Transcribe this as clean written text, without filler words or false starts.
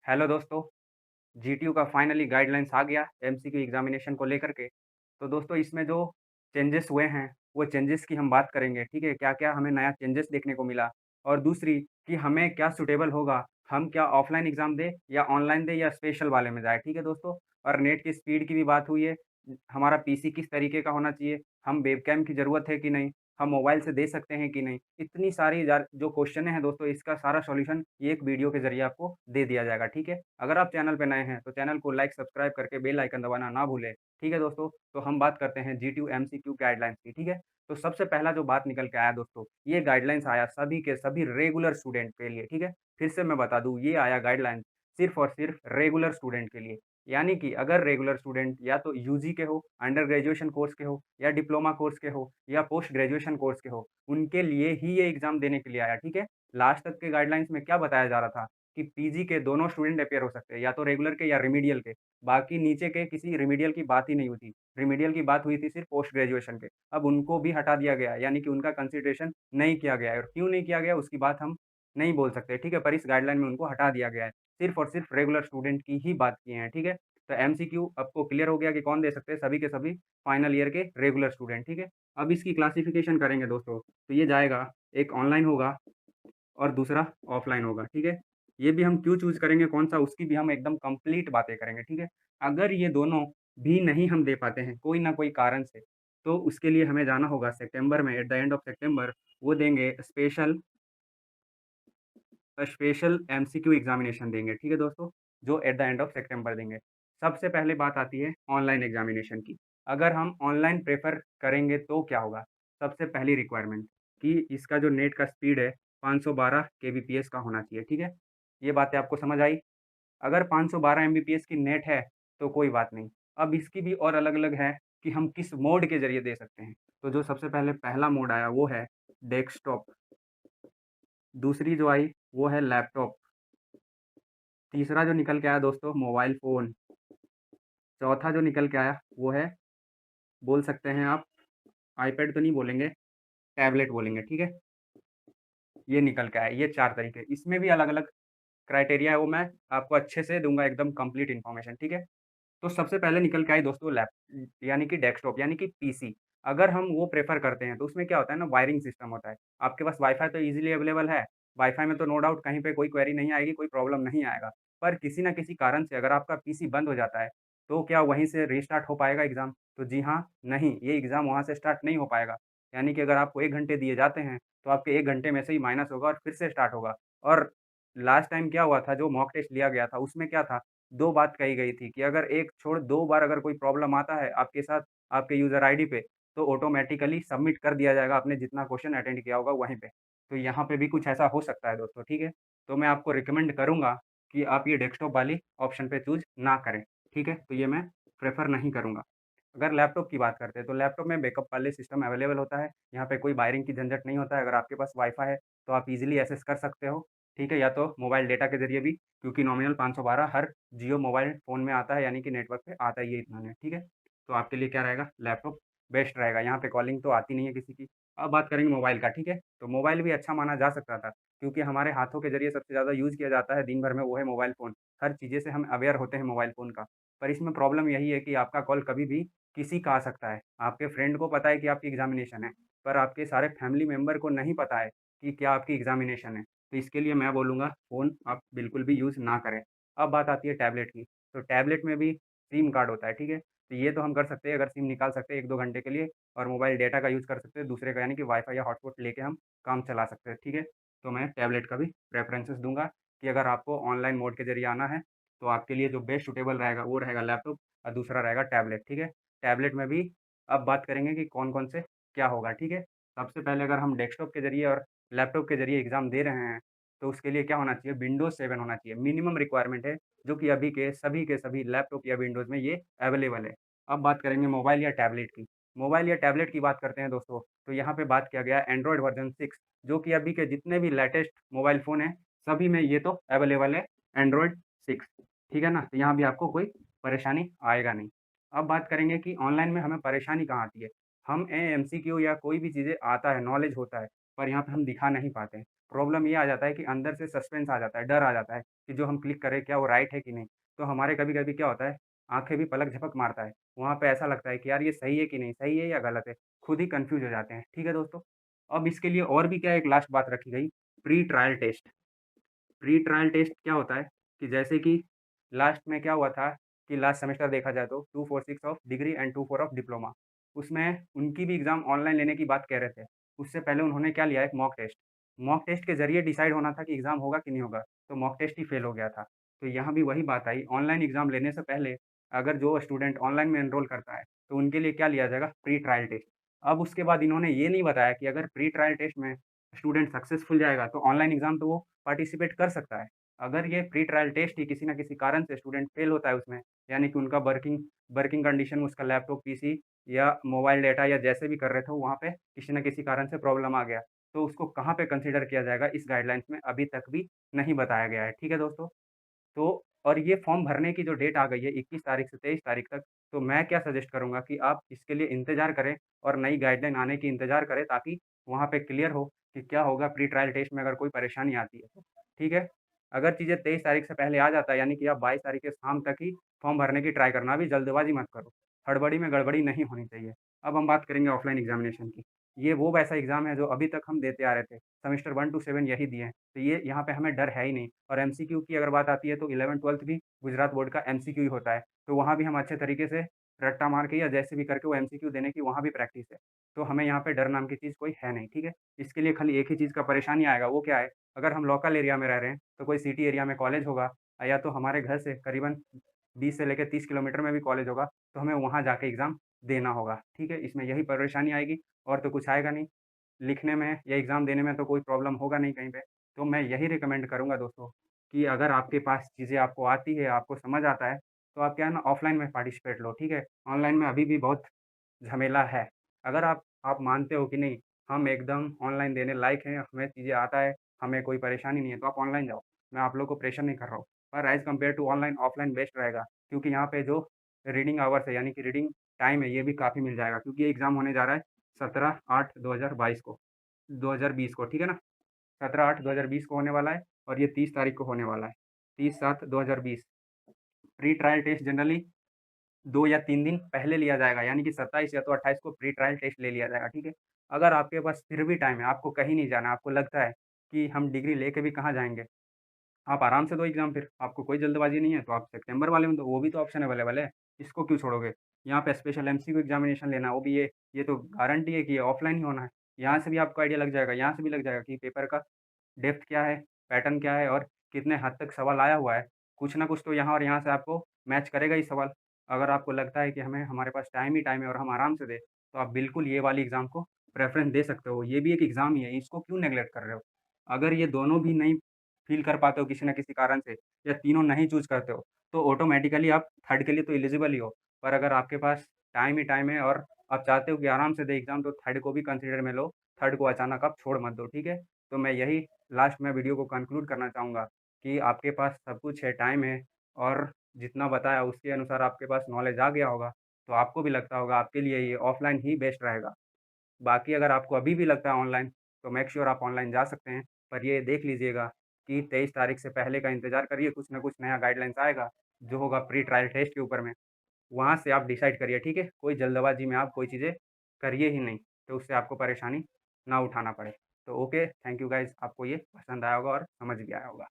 Hello दोस्तों, GTU का finally guidelines आ गया एमसीक्यू एग्ज़ामिनेशन को लेकर के। तो दोस्तों इसमें जो चेंजेस हुए हैं, वो चेंजेस की हम बात करेंगे, ठीक है? क्या-क्या हमें नया चेंजेस देखने को मिला और दूसरी कि हमें क्या सूटेबल होगा, हम क्या ऑफ़लाइन एग्ज़ाम दें या ऑनलाइन दें या स्पेशल वाले में जाएँ, ठीक है दोस्तों? और नेट की स्पीड की भी बात हुई है, हमारा पीसी किस तरीके का होना चाहिए, हम वेबकैम की ज़रूरत है कि नहीं, हम मोबाइल से दे सकते हैं कि नहीं, इतनी सारी जार जो क्वेश्चनें हैं दोस्तों, इसका सारा सॉल्यूशन ये एक वीडियो के ज़रिए आपको दे दिया जाएगा, ठीक है? अगर आप चैनल पे नए हैं, तो चैनल को लाइक, सब्सक्राइब करके बेल आइकन दबाना ना भूलें, ठीक है दोस्तों? तो हम बात करते हैं जीटीयू एमसीक्यू गाइडलाइंस की, ठीक है? तो सबसे पहला जो बात निकल के आया दोस्तों, ये गाइडलाइंस आया सभी के सभी रेगुलर स्टूडेंट के लिए, ठीक है? फिर से मैं बता दूँ, ये आया गाइडलाइंस सिर्फ़ और सिर्फ़ रेगुलर स्टूडेंट के लिए। यानी कि अगर रेगुलर स्टूडेंट या तो यूजी के हो, अंडर ग्रेजुएशन कोर्स के हो या डिप्लोमा कोर्स के हो या पोस्ट ग्रेजुएशन कोर्स के हो, उनके लिए ही ये एग्ज़ाम देने के लिए आया, ठीक है? लास्ट तक के गाइडलाइंस में क्या बताया जा रहा था कि पीजी के दोनों स्टूडेंट अपीयर हो सकते हैं, या तो रेगुलर के या रिमीडियल के। बाकी नीचे के किसी रिमीडियल की बात ही नहीं हुई थी। रिमीडियल की बात हुई थी सिर्फ़ पोस्ट ग्रेजुएशन के। अब उनको भी हटा दिया गया है, यानी कि उनका कंसिडरेशन नहीं किया गया है और क्यों नहीं किया गया उसकी बात हम नहीं बोल सकते, ठीक है? पर इस गाइडलाइन में उनको हटा दिया गया है। सिर्फ़ और सिर्फ़ रेगुलर स्टूडेंट की ही बात किए हैं, ठीक है? तो एमसीक्यू आपको क्लियर हो गया कि कौन दे सकते हैं, सभी के सभी फाइनल ईयर के रेगुलर स्टूडेंट, ठीक है? अब इसकी क्लासिफ़िकेशन करेंगे दोस्तों, तो ये जाएगा, एक ऑनलाइन होगा और दूसरा ऑफ़लाइन होगा, ठीक है? ये भी हम क्यों चूज़ करेंगे कौन-सा उसकी भी हम एकदम कंप्लीट बातें करेंगे, ठीक है? अगर ये दोनों भी नहीं हम दे पाते हैं, कोई ना कोई कारण से, तो उसके लिए हमें जाना होगा सितंबर में, एट द एंड ऑफ सितंबर वो देंगे स्पेशल एमसीक्यू एग्ज़ामिनेशन देंगे, ठीक है दोस्तों? जो एट द एंड ऑफ सितंबर देंगे। सबसे पहले बात आती है ऑनलाइन एग्ज़ामिनेशन की। अगर हम ऑनलाइन प्रेफ़र करेंगे तो क्या होगा? सबसे पहली रिक्वायरमेंट कि इसका जो नेट का स्पीड है 512 केबीपीएस का होना चाहिए, ठीक है? ये बातें आपको समझ आई? अगर 512 एमबीपीएस की नेट है, तो कोई बात नहीं। अब इसकी भी और अलग-अलग है कि हम किस मोड के ज़रिए दे सकते हैं। तो जो सबसे पहले पहला मोड आया वो है डेस्कटॉप, दूसरी जो आई वो है लैपटॉप, तीसरा जो निकल के आया दोस्तों मोबाइल फ़ोन, चौथा जो निकल के आया वो है बोल सकते हैं आप आईपैड तो नहीं बोलेंगे, टैबलेट बोलेंगे, ठीक है? ये निकल के आया, ये 4 तरीके। इसमें भी अलग-अलग क्राइटेरिया है वो मैं आपको अच्छे से दूँगा एकदम कंप्लीट इन्फॉर्मेशन, ठीक है? तो सबसे पहले निकल के आई दोस्तों यानी कि डेस्कटॉप यानी कि पीसी। अगर हम वो प्रेफ़र करते हैं तो उसमें क्या होता है ना वायरिंग सिस्टम होता है। आपके पास वाई-फाई तो ईज़िली अवेलेबल है, वाई-फाई में तो नो डाउट कहीं पे कोई क्वेरी नहीं आएगी, कोई प्रॉब्लम नहीं आएगा। पर किसी न किसी कारण से अगर आपका पीसी बंद हो जाता है, तो क्या वहीं से रीस्टार्ट हो पाएगा एग्ज़ाम? तो जी हाँ, नहीं, ये एग्ज़ाम वहाँ से स्टार्ट नहीं हो पाएगा। यानी कि अगर आपको 1 घंटे दिए जाते हैं, तो आपके 1 घंटे में से ही माइनस होगा और फिर से स्टार्ट होगा। और लास्ट टाइम क्या हुआ था जो मॉक टेस्ट लिया गया था, उसमें क्या था 2 बात कही गई थी कि अगर 1 छोड़ 2 बार अगर कोई प्रॉब्लम आता है आपके साथ, आपके यूज़र आईडी पे, तो ऑटोमैटिकली सबमिट कर दिया जाएगा आपने जितना क्वेश्चन अटेंड किया होगा वहीं पे। तो यहाँ पे भी कुछ ऐसा हो सकता है दोस्तों, ठीक है? तो मैं आपको रिकमेंड करूँगा कि आप ये डेस्कटॉप वाली ऑप्शन पे चूज़ ना करें, ठीक है? तो ये मैं प्रेफ़र नहीं करूँगा। अगर लैपटॉप की बात करते हैं, तो लैपटॉप में बैकअप वाले सिस्टम अवेलेबल होता है। यहाँ पे कोई वायरिंग की झंझट नहीं होता है। अगर आपके पास वाई-फाई है, तो आप ईज़िली एक्सेस कर सकते हो, ठीक है? या तो मोबाइल डेटा के ज़रिए भी क्योंकि नॉमिनल 512 हर जियो मोबाइल फ़ोन में आता है, यानी कि नेटवर्क पे आता ही है इतना नेट, ठीक है? तो आपके लिए क्या रहेगा, लैपटॉप बेस्ट रहेगा। यहाँ पे कॉलिंग तो आती नहीं है किसी की। अब बात करेंगे मोबाइल का, ठीक है? तो मोबाइल भी अच्छा माना जा सकता था, क्योंकि हमारे हाथों के ज़रिए सबसे ज़्यादा यूज़ किया जाता है दिन भर में, वो है मोबाइल फ़ोन। हर चीज़ें से हम अवेयर होते हैं मोबाइल फ़ोन का। पर इसमें प्रॉब्लम यही है कि आपका कॉल कभी भी किसी का आ सकता है। आपके फ्रेंड को पता है कि आपकी एग्ज़ामिनेशन है, पर आपके सारे फैमिली मेंबर को नहीं पता है कि क्या आपकी एग्ज़ामिनेशन है। तो इसके लिए मैं बोलूँगा फ़ोन आप बिल्कुल भी यूज़ ना करें। अब बात आती है टैबलेट की, तो टैबलेट में भी सिम कार्ड होता है, ठीक है? तो ये तो हम कर सकते हैं अगर सिम निकाल सकते हैं 1-2 घंटे के लिए और मोबाइल डेटा का यूज़ कर सकते हैं दूसरे का यानी कि वाई-फाई या हॉटस्पॉट लेके हम काम चला सकते हैं, ठीक है? तो मैं टैबलेट का भी प्रेफ़रेंसेस दूँगा कि अगर आपको ऑनलाइन मोड के ज़रिए आना है, तो आपके लिए जो बेस्ट सूटेबल रहेगा वो रहेगा लैपटॉप और दूसरा रहेगा टैबलेट, ठीक है? टैबलेट में भी अब बात करेंगे कि कौन-कौन से क्या होगा, ठीक है? सबसे पहले अगर हम डेस्कटॉप के ज़रिए और लैपटॉप के ज़रिए एग्ज़ाम दे रहे हैं, तो उसके लिए क्या होना चाहिए विंडोज़ 7 होना चाहिए, मिनिमम रिक्वायरमेंट है, जो कि अभी के सभी लैपटॉप या विंडोज़ में ये अवेलेबल है। अब बात करेंगे मोबाइल या टैबलेट की। मोबाइल या टैबलेट की बात करते हैं दोस्तों, तो यहाँ पे बात किया गया है एंड्रॉइड वर्ज़न 6 जो कि अभी के जितने भी लेटेस्ट मोबाइल फ़ोन हैं, सभी में ये तो अवेलेबल है एंड्रॉइड 6 ठीक है ना? तो यहाँ भी आपको कोई परेशानी आएगा नहीं। अब बात करेंगे कि ऑनलाइन में हमें परेशानी कहाँ आती है? हम एमसीक्यू या कोई भी चीज़ें आता है, नॉलेज होता है, पर यहाँ पे हम दिखा नहीं पाते हैं। प्रॉब्लम ये आ जाता है कि अंदर से सस्पेंस आ जाता है, डर आ जाता है कि जो हम क्लिक करें क्या वो राइट है कि नहीं। तो हमारे कभी-कभी क्या होता है, आँखें भी पलक झपक मारता है। वहाँ पे ऐसा लगता है कि यार ये सही है कि नहीं, सही है या गलत है? खुद ही कन्फ्यूज़ हो जाते हैं। ठीक है दोस्तों? अब इसके लिए और भी क्या एक लास्ट बात रखी गई, pre trial test. Pre trial test क्या होता है कि जैसे कि लास्ट में क्या हुआ था कि लास्ट सेमेस्टर देखा जाए तो 246 of degree and 24 of diploma, उसमें उनकी भी एग्ज़ाम ऑनलाइन लेने की बात कह रहे थे। उससे पहले उन्होंने क्या लिया, एक मॉक टेस्ट। मॉक टेस्ट के ज़रिए डिसाइड होना था कि एग्ज़ाम होगा कि नहीं होगा, तो मॉक टेस्ट ही फेल हो गया था। तो यहाँ भी वही बात आई, ऑनलाइन एग्ज़ाम लेने से पहले अगर जो स्टूडेंट ऑनलाइन में एनरोल करता है, तो उनके लिए क्या लिया जाएगा, प्री ट्रायल टेस्ट। अब उसके बाद इन्होंने ये नहीं बताया कि अगर प्री ट्रायल टेस्ट में स्टूडेंट सक्सेसफुल जाएगा, तो ऑनलाइन एग्ज़ाम तो वो पार्टिसिपेट कर सकता है। अगर ये प्री ट्रायल टेस्ट ही किसी न किसी कारण से स्टूडेंट फेल होता है उसमें, यानी कि उनका वर्किंग वर्किंग कंडीशन में उसका लैपटॉप, पीसी या मोबाइल डाटा या जैसे भी कर रहे थे, वहाँ पे किसी न किसी कारण से प्रॉब्लम आ गया, तो उसको कहाँ पे कंसीडर किया जाएगा, इस गाइडलाइंस में अभी तक भी नहीं बताया गया है। ठीक है दोस्तों? तो और ये फॉर्म भरने की जो डेट आ गई है 21 तारीख से 23 तारीख तक, तो मैं क्या सजेस्ट करूँगा कि आप इसके लिए इंतज़ार करें और नई गाइडलाइन आने की इंतज़ार करें, ताकि वहाँ पे क्लियर हो कि क्या होगा प्री ट्रायल टेस्ट में अगर कोई परेशानी आती है तो। ठीक है? अगर चीज़ें 23 तारीख से पहले आ जाता है, यानी कि आप 22 तारीख के शाम तक ही फॉर्म भरने की ट्राई करना, अभी जल्दबाज़ी मत करो। हड़बड़ी में गड़बड़ी नहीं होनी चाहिए। अब हम बात करेंगे ऑफ़लाइन एग्ज़ामिनेशन की। ये वो वैसा एग्ज़ाम है जो अभी तक हम देते आ रहे थे। सेमेस्टर 1 टू 7 यही दिए हैं। तो ये यहाँ पे हमें डर है ही नहीं, और एमसीक्यू की अगर बात आती है तो 11th-12th भी गुजरात बोर्ड का एमसीक्यू ही होता है। तो वहाँ भी हम अच्छे तरीके से रट्टा मार के या जैसे भी करके वो एमसीक्यू देने की वहाँ भी प्रैक्टिस है। तो हमें यहाँ पे डर नाम की चीज़ कोई है नहीं, ठीक है? इसके लिए खाली एक ही चीज़ का परेशानी आएगा, वो क्या है? अगर हम लोकल एरिया में रह रहे हैं, तो कोई सिटी एरिया में कॉलेज होगा, या तो हमारे घर से करीबन 20 से लेके 30 किलोमीटर में भी कॉलेज होगा, तो हमें वहाँ जाके एग्ज़ाम देना होगा, ठीक है? इसमें यही परेशानी आएगी और तो कुछ आएगा नहीं। लिखने में या एग्ज़ाम देने में तो कोई प्रॉब्लम होगा नहीं कहीं पे। तो मैं यही रिकमेंड करूँगा दोस्तों कि अगर आपके पास चीज़ें आपको आती है, आपको समझ आता है, तो आप क्या है ना, ऑफ़लाइन में पार्टिसिपेट लो, ठीक है? ऑनलाइन में अभी भी बहुत झमेला है। अगर आप मानते हो कि नहीं, हम एकदम ऑनलाइन देने लायक हैं, हमें चीज़ें आता है, हमें कोई परेशानी नहीं है, तो आप ऑनलाइन जाओ। मैं आप लोगों को प्रेशर नहीं कर रहा हूँ। पर as compared to online, offline best रहेगा, क्योंकि यहाँ पे जो रीडिंग आवर्स है, यानी कि रीडिंग टाइम है, ये भी काफ़ी मिल जाएगा, क्योंकि ये एग्ज़ाम होने जा रहा है 17/8/2022 को, 2020 को, ठीक है ना? 17/8/2020 को होने वाला है और ये 30 तारीख को होने वाला है। 30/7/2020। प्री ट्रायल टेस्ट जनरली 2 या 3 दिन पहले लिया जाएगा, यानी कि 27 या तो 28 को प्री ट्रायल टेस्ट ले लिया जाएगा, ठीक है? अगर आपके पास फिर भी टाइम है, आपको कहीं नहीं जाना, आपको लगता है कि हम डिग्री लेके भी कहाँ जाएँगे, आप आराम से दो एग्ज़ाम फिर, आपको कोई जल्दबाज़ी नहीं है, तो आप सितंबर वाले में दो, वो भी तो ऑप्शन अवेलेबल है, इसको क्यों छोड़ोगे? यहाँ पे स्पेशल एमसीक्यू एग्ज़ामिनेशन लेना, वो भी ये तो गारंटी है कि ये ऑफ़लाइन ही होना है। यहाँ से भी आपको आइडिया लग जाएगा, यहाँ से भी लग जाएगा कि पेपर का डेप्थ क्या है, पैटर्न क्या है और कितने हद तक सवाल आया हुआ है। कुछ ना कुछ तो यहाँ और यहाँ से आपको मैच करेगा ही सवाल। अगर आपको लगता है कि हमारे पास टाइम ही टाइम है और हम आराम से दें, तो आप बिल्कुल ये वाली एग्ज़ाम को प्रेफ़रेंस दे सकते हो। ये भी एक एग्ज़ाम ही है, इसको क्यों नेग्लेक्ट कर रहे हो? अगर ये दोनों भी नहीं फ़ील कर पाते हो किसी न किसी कारण से, या तीनों नहीं चूज़ करते हो, तो ऑटोमैटिकली आप थर्ड के लिए तो एलिजिबल ही हो। पर अगर आपके पास टाइम ही टाइम है और आप चाहते हो कि आराम से दें एग्ज़ाम, तो थर्ड को भी कंसीडर में लो, थर्ड को अचानक आप छोड़ मत दो, ठीक है? तो मैं यही लास्ट में वीडियो को कंक्लूड करना चाहूँगा कि आपके पास सब कुछ है, टाइम है, और जितना बताया उसके अनुसार आपके पास नॉलेज आ गया होगा, तो आपको भी लगता होगा आपके लिए ये ऑफ़लाइन ही बेस्ट रहेगा। बाकी अगर आपको अभी भी लगता है ऑनलाइन, तो मेक श्योर आप ऑनलाइन जा सकते हैं। पर ये देख लीजिएगा कि 23 तारीख से पहले का इंतज़ार करिए, कुछ न कुछ नया गाइडलाइंस आएगा, जो होगा प्री ट्रायल टेस्ट के ऊपर में। वहाँ से आप डिसाइड करिए, ठीक है? कोई जल्दबाज़ी में आप कोई चीज़ें करिए ही नहीं, तो उससे आपको परेशानी ना उठाना पड़े। तो ओके, थैंक यू गाइज़, आपको ये पसंद आया होगा और समझ भी आया होगा।